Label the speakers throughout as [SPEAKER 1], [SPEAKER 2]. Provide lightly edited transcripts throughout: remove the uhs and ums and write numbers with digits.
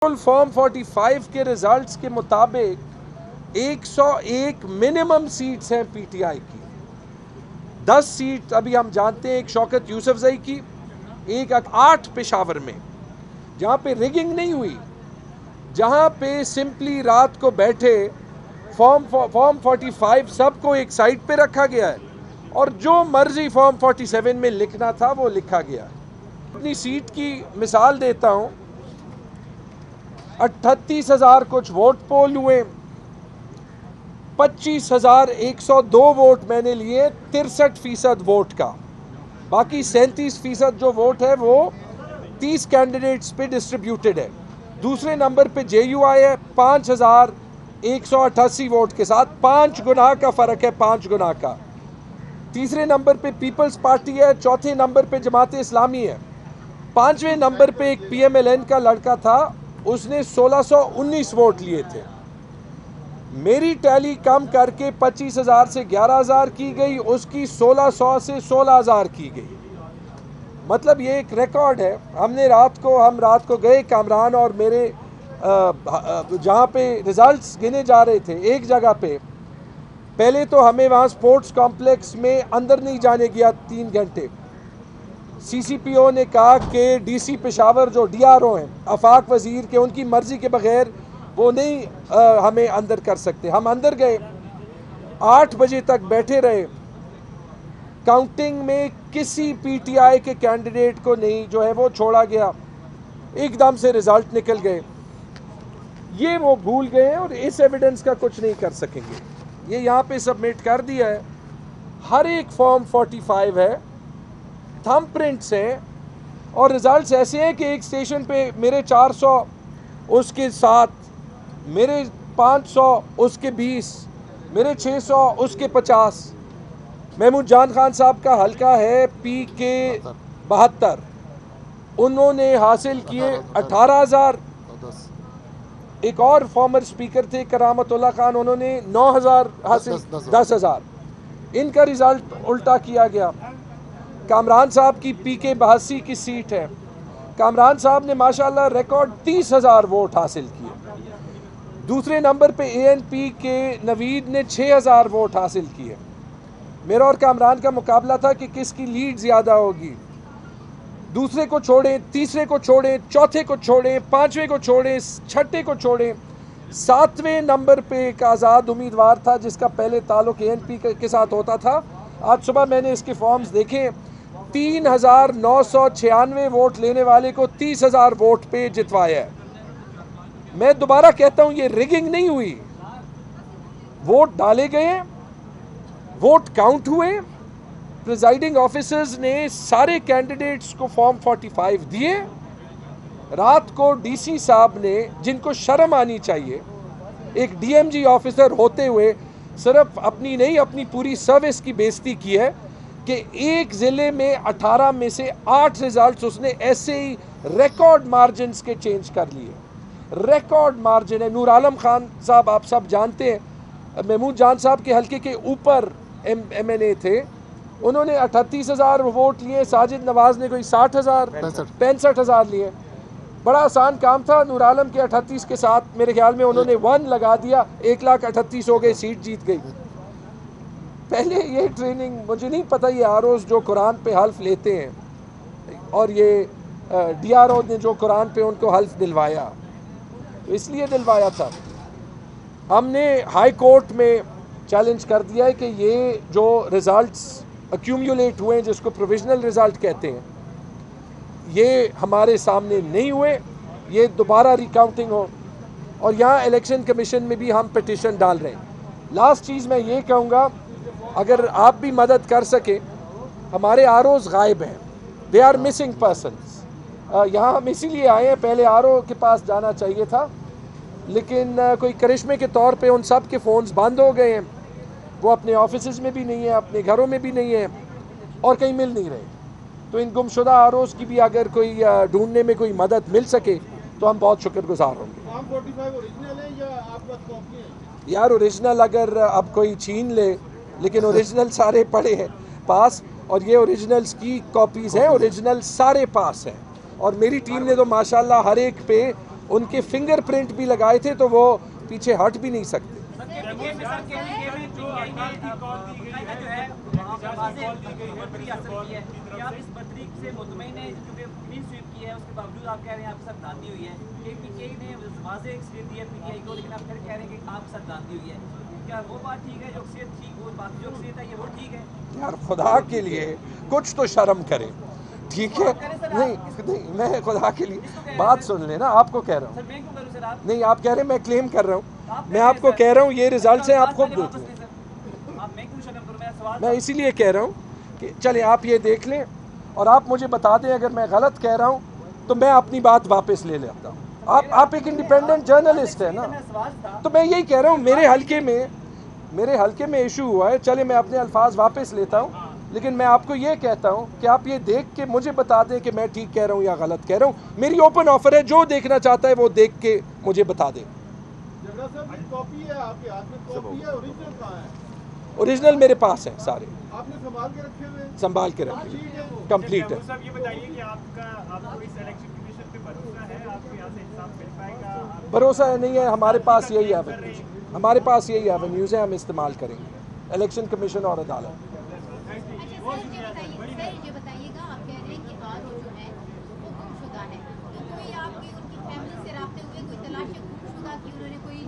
[SPEAKER 1] Form 45 के results के मुताबिक 101 मिनिमम सीट्स हैं पीटीआई की। 10 सीट अभी हम जानते हैं, एक शौकत यूसुफजई की, एक 8 पेशावर में, जहां पे रिगिंग नहीं हुई, जहां पे सिंपली रात को बैठे फॉर्म 45 सबको एक साइड पे रखा गया है और जो मर्जी फॉर्म 47 में लिखना था वो लिखा गया। अपनी सीट की मिसाल देता हूं, 38,000 कुछ वोट पोल हुए, 25,102 वोट मैंने लिए 63% वोट का। बाकी 37% जो वोट है वो 30 कैंडिडेट्स पे डिस्ट्रीब्यूटेड है। दूसरे नंबर पे जेयूआई है 5,188 वोट के साथ, 5 गुना का फर्क है, 5 गुना का। तीसरे नंबर पे पीपल्स पार्टी है, चौथे नंबर पे जमात इस्लामी है, 5वें नंबर पे एक पीएमएलएन का लड़का था, उसने 1619 वोट लिए थे। मेरी टैली कम करके 25,000 से 11,000 की गई, उसकी 1600 से 16,000 की गई। मतलब ये एक रिकॉर्ड है। हम रात को गए, कामरान और मेरे जहाँ पे रिजल्ट्स गिने जा रहे थे, एक जगह पे पहले तो हमें वहाँ स्पोर्ट्स कॉम्प्लेक्स में अंदर नहीं जाने दिया 3 घंटे। सीसीपीओ ने कहा कि डीसी पेशावर जो डीआरओ हैं आफाक वजीर के, उनकी मर्जी के बगैर वो नहीं हमें अंदर कर सकते। हम अंदर गए, 8 बजे तक बैठे रहे। काउंटिंग में किसी पीटीआई के कैंडिडेट को नहीं जो है वो छोड़ा गया। एकदम से रिजल्ट निकल गए। ये वो भूल गए और इस एविडेंस का कुछ नहीं कर सकेंगे। ये यहाँ पे सबमिट कर दिया है। हर एक फॉर्म 45 है, थंब प्रिंट्स हैं और रिजल्ट्स ऐसे हैं कि एक स्टेशन पे मेरे 400, उसके 7, मेरे 500, उसके 20, मेरे 600, उसके 50। महमूद जान खान साहब का हल्का है PK 72, उन्होंने हासिल किए 18,000। एक और फॉर्मर स्पीकर थे करामतुल्लाह खान, उन्होंने 9,000 हासिल, 10,000। इनका रिजल्ट उल्टा किया गया। कामरान साहब की PK 82 की सीट है, कामरान साहब ने माशाल्लाह रिकॉर्ड 30,000 वोट हासिल किए। दूसरे नंबर पे ANP के नवीद ने 6,000 वोट हासिल किए। मेरा और कामरान का मुकाबला था कि किसकी लीड ज़्यादा होगी। दूसरे को छोड़ें, तीसरे को छोड़ें, चौथे को छोड़ें, 5वें को छोड़ें, 6ठे को छोड़ें, 7वें नंबर पे एक आज़ाद उम्मीदवार था जिसका पहले ताल्लुक ANP के साथ होता था। आज सुबह मैंने इसके फॉर्म्स देखे, 3,996 वोट लेने वाले को 30,000 वोट पे जितवाया है। मैं दोबारा कहता हूं, ये रिगिंग नहीं हुई। वोट डाले गए, वोट काउंट हुए, प्रिजाइडिंग ऑफिसर्स ने सारे कैंडिडेट्स को फॉर्म 45 दिए। रात को DC साहब ने, जिनको शर्म आनी चाहिए, एक DMG ऑफिसर होते हुए सिर्फ अपनी नहीं अपनी पूरी सर्विस की बेइज्जती की है कि एक ज़िले में 18 में से 8 रिजल्ट्स उसने ऐसे ही रिकॉर्ड मार्जिन्स के चेंज कर लिए। रिकॉर्ड मार्जिन है। नूर आलम खान साहब आप सब जानते हैं, महमूद जान साहब के हल्के के ऊपर MNA थे, उन्होंने 38,000 वोट लिए। साजिद नवाज ने कोई 60,000 65,000 लिए। बड़ा आसान काम था। नूर आलम के 38 के साथ मेरे ख्याल में उन्होंने 1 लगा दिया, 1,38,000 हो गए, सीट जीत गई। पहले ये ट्रेनिंग मुझे नहीं पता, ये आरओज़ जो कुरान पे हल्फ लेते हैं और ये DRO ने जो कुरान पे उनको हल्फ दिलवाया, तो इसलिए दिलवाया था। हमने हाई कोर्ट में चैलेंज कर दिया है कि ये जो रिज़ल्ट्स एक्यूमुलेट हुए हैं, जिसको प्रोविजनल रिज़ल्ट कहते हैं, ये हमारे सामने नहीं हुए, ये दोबारा रिकाउंटिंग हो। और यहाँ इलेक्शन कमीशन में भी हम पिटिशन डाल रहे हैं। लास्ट चीज़ मैं ये कहूँगा, अगर आप भी मदद कर सके, हमारे आरओज़ गायब हैं, दे आर मिसिंग पर्सनस। यहाँ हम इसीलिए आए हैं, पहले RO के पास जाना चाहिए था, लेकिन कोई करिश्मे के तौर पे उन सब के फ़ोन्स बंद हो गए हैं। वो अपने ऑफिस में भी नहीं है, अपने घरों में भी नहीं है और कहीं मिल नहीं रहे। तो इन गुमशुदा ROs की भी अगर कोई ढूंढने में कोई मदद मिल सके तो हम बहुत शुक्रगुजार होंगे।
[SPEAKER 2] फॉर्म 45 ओरिजिनल है या आप बस कॉपी है?
[SPEAKER 1] यार ओरिजिनल अगर अब कोई छीन ले, लेकिन ओरिजिनल सारे पड़े हैं पास, और ये ओरिजिनल्स की कॉपीज़ हैं, ओरिजिनल सारे पास हैं। और मेरी टीम ने तो माशाल्लाह हर एक पे उनके फिंगरप्रिंट भी लगाए थे तो वो पीछे हट भी नहीं सकते। यार खुदा के लिए कुछ तो शर्म करें, ठीक है? नहीं, मैं खुदा के लिए बात सुन लेना, आपको कह रहा हूँ। नहीं, आप कह रहे हैं मैं क्लेम कर रहा हूँ, मैं आपको कह रहा हूँ ये रिजल्ट्स हैं, आप खुद देख लें। मैं इसीलिए कह रहा हूँ कि चले आप ये देख लें और आप मुझे बता दें अगर मैं गलत कह रहा हूँ तो मैं अपनी बात वापस ले लेता हूँ। आप एक इंडिपेंडेंट जर्नलिस्ट है ना, तो मैं यही कह रहा हूँ मेरे हल्के में इशू हुआ है। चले मैं अपने अल्फाज वापस लेता हूँ, लेकिन मैं आपको ये कहता हूँ कि आप ये देख के मुझे बता दें कि मैं ठीक कह रहा हूँ या गलत कह रहा हूँ। मेरी ओपन ऑफर है, जो देखना चाहता है वो देख के मुझे बता दे।
[SPEAKER 2] कॉपी है आपके हाथ में, कॉपी है, ओरिजिनल कहाँ है?
[SPEAKER 1] ओरिजिनल मेरे पास है सारे,
[SPEAKER 2] आपने संभाल के रखे हुए हैं?
[SPEAKER 1] संभाल के रखे, कंप्लीट है।
[SPEAKER 3] ये बताइए कि आपको इस इलेक्शन कमीशन पे भरोसा है? आपको यहाँ से इंसाफ मिल पाएगा?
[SPEAKER 1] भरोसा नहीं है, हमारे पास यही एवेन्यूज, हमारे पास यही एवेन्यूज है, हम इस्तेमाल करेंगे, इलेक्शन कमीशन और अदालत।
[SPEAKER 4] ये बताइएगा, आप कह रहे हैं कि आरओ जो है वो गुमशुदा है, तो कोई आपकी उनकी फैमिली से राब्ते हुए कोई तलाश गुमशुदा की, उन्होंने कोई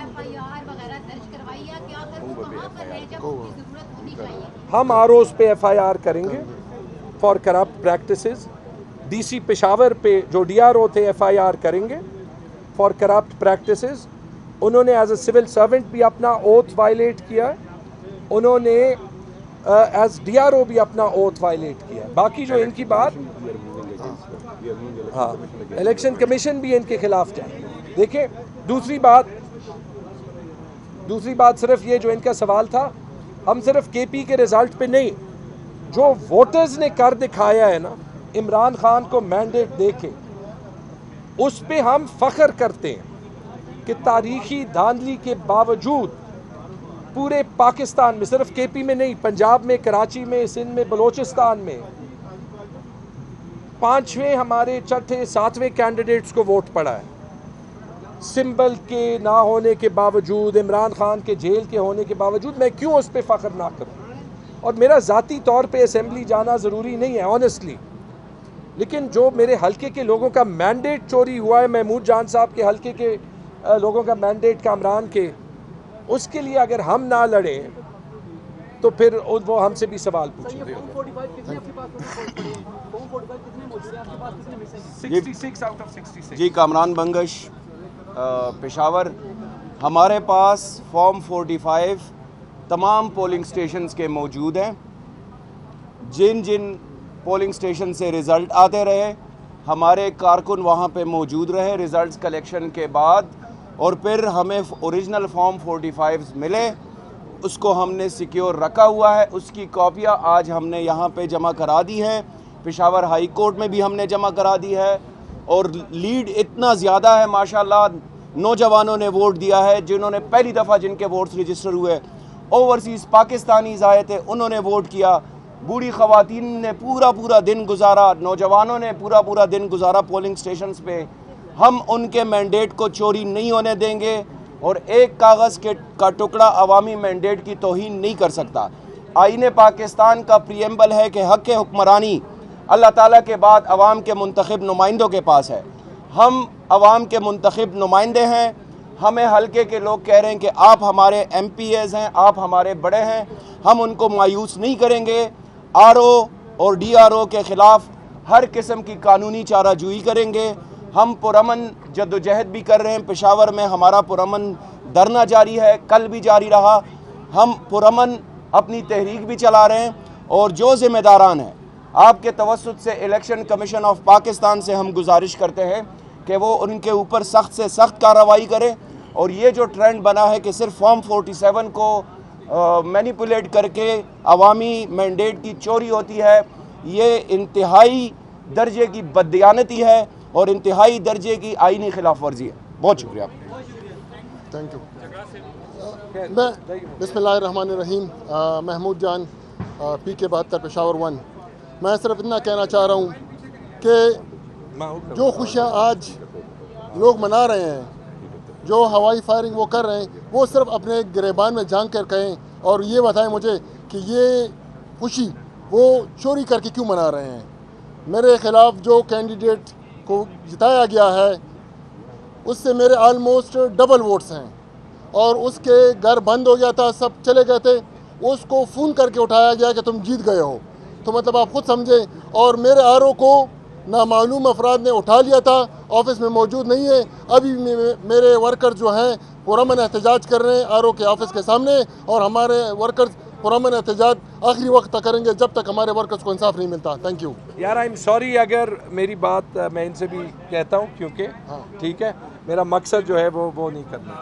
[SPEAKER 4] एफआईआर वगैरह दर्ज करवाई या क्या, अगर वो कहाँ पर है जब उनकी जरूरत होनी चाहिए?
[SPEAKER 1] हम आरओज पे एफआईआर करेंगे for corrupt practices. DC Peshawar पे जो डीआरओ थे एफआईआर करेंगे फॉर करप्ट प्रैक्टिसेस। उन्होंने एज अ सिविल सर्वेंट भी अपना ओथ वायलेट किया है, उन्होंने एज डीआरओ भी अपना ओथ वायलेट किया है। बाकी जो इनकी बात, हाँ, इलेक्शन कमीशन भी इनके खिलाफ जाए। देखिए दूसरी बात सिर्फ ये जो इनका सवाल था, हम सिर्फ केपी के रिजल्ट पे नहीं, जो वोटर्स ने कर दिखाया है ना इमरान खान को मैंडेट देके, उस पे हम फख्र करते हैं कि तारीखी धांधली के बावजूद पूरे पाकिस्तान में, सिर्फ केपी में नहीं, पंजाब में, कराची में, सिंध में, बलोचिस्तान में 5वें हमारे 6ठे 7वें कैंडिडेट्स को वोट पड़ा है। सिंबल के ना होने के बावजूद, इमरान खान के जेल के होने के बावजूद मैं क्यों उस पर फ़ख्र ना करूं? और मेरा ज़ाती तौर पे असेंबली जाना ज़रूरी नहीं है ऑनेस्टली, लेकिन जो मेरे हल्के के लोगों का मैंडेट चोरी हुआ है, महमूद जान साहब के हल्के के लोगों का मैंडेट, कामरान के, उसके लिए अगर हम ना लड़ें तो फिर वो हमसे भी सवाल पूछेंगे। 66 आउट ऑफ 66।
[SPEAKER 5] जी, कामरान बंगश, पेशावर। हमारे पास फॉर्म 45 तमाम पोलिंग स्टेशंस के मौजूद हैं। जिन जिन पोलिंग स्टेशन से रिज़ल्ट आते रहे, हमारे कारकुन वहाँ पे मौजूद रहे रिज़ल्ट्स कलेक्शन के बाद, और फिर हमें ओरिजिनल फॉर्म 45 मिले, उसको हमने सिक्योर रखा हुआ है। उसकी कॉपियाँ आज हमने यहाँ पे जमा करा दी है, पेशावर हाई कोर्ट में भी हमने जमा करा दी है। और लीड इतना ज़्यादा है माशाल्लाह, नौजवानों ने वोट दिया है, जिन्होंने पहली दफ़ा जिनके वोट्स रजिस्टर हुए, ओवरसीज़ पाकिस्तानीज़ आए थे, उन्होंने वोट किया। बूढ़ी ख़वातीन ने पूरा दिन गुजारा, नौजवानों ने पूरा दिन गुजारा पोलिंग स्टेशंस पे। हम उनके मैंडेट को चोरी नहीं होने देंगे, और एक कागज़ का टुकड़ा अवामी मैंडेट की तौहीन नहीं कर सकता। आईन पाकिस्तान का प्रीएम्बल है कि हक़ हुक्मरानी अल्लाह ताला के बाद अवाम के मुंतखब नुमाइंदों के पास है। हम अवाम के मुंतखब नुमाइंदे हैं। हमें हल्के के लोग कह रहे हैं कि आप हमारे MPAs हैं, आप हमारे बड़े हैं, हम उनको मायूस नहीं करेंगे। RO और DRO के ख़िलाफ़ हर किस्म की कानूनी चाराजोई करेंगे। हम पुरअमन जद्दोजहद भी कर रहे हैं। पेशावर में हमारा पुरअमन धरना जारी है, कल भी जारी रहा। हम पुरअमन अपनी तहरीक भी चला रहे हैं, और जो ज़िम्मेदारान हैं, आपके तवस्सुत से इलेक्शन कमीशन ऑफ पाकिस्तान से हम गुजारिश करते हैं कि वो उनके ऊपर सख्त से सख्त कार्रवाई करें। और ये जो ट्रेंड बना है कि सिर्फ फॉर्म 47 को मैनिपुलेट करके अवामी मैंडेट की चोरी होती है, ये इंतहाई दर्जे की बददियानती है और इंतहाई दर्जे की आईनी खिलाफ वर्जी है। बहुत शुक्रिया।
[SPEAKER 6] Thank you. मैं बिस्मिल्लाहिर्रहमानिर्रहीम, महमूद जान, PK 72 पेशावर 1। मैं सिर्फ इतना कहना चाह रहा हूँ कि जो खुशियाँ आज लोग मना रहे हैं, जो हवाई फायरिंग वो कर रहे हैं, वो सिर्फ अपने गिरेबान में झांक कर कहें और ये बताएं मुझे कि ये खुशी वो चोरी करके क्यों मना रहे हैं। मेरे ख़िलाफ़ जो कैंडिडेट को जिताया गया है उससे मेरे ऑलमोस्ट डबल वोट्स हैं और उसके घर बंद हो गया था, सब चले गए थे, उसको फ़ोन करके उठाया गया कि तुम जीत गए हो। तो मतलब आप खुद समझें। और मेरे आरओ को नामालूम अफराद ने उठा लिया था, ऑफिस में मौजूद नहीं है। अभी मेरे वर्कर जो हैं पुरअमन एहतजाज कर रहे हैं आरओ के ऑफिस के सामने और हमारे वर्कर्स पुरअमन एहतजाज आखिरी वक्त तक करेंगे जब तक हमारे वर्कर्स को इंसाफ नहीं मिलता। थैंक यू
[SPEAKER 1] यार, आई एम सॉरी अगर मेरी बात मैं इनसे भी कहता हूँ, क्योंकि ठीक है, मेरा मकसद जो है वो नहीं करना।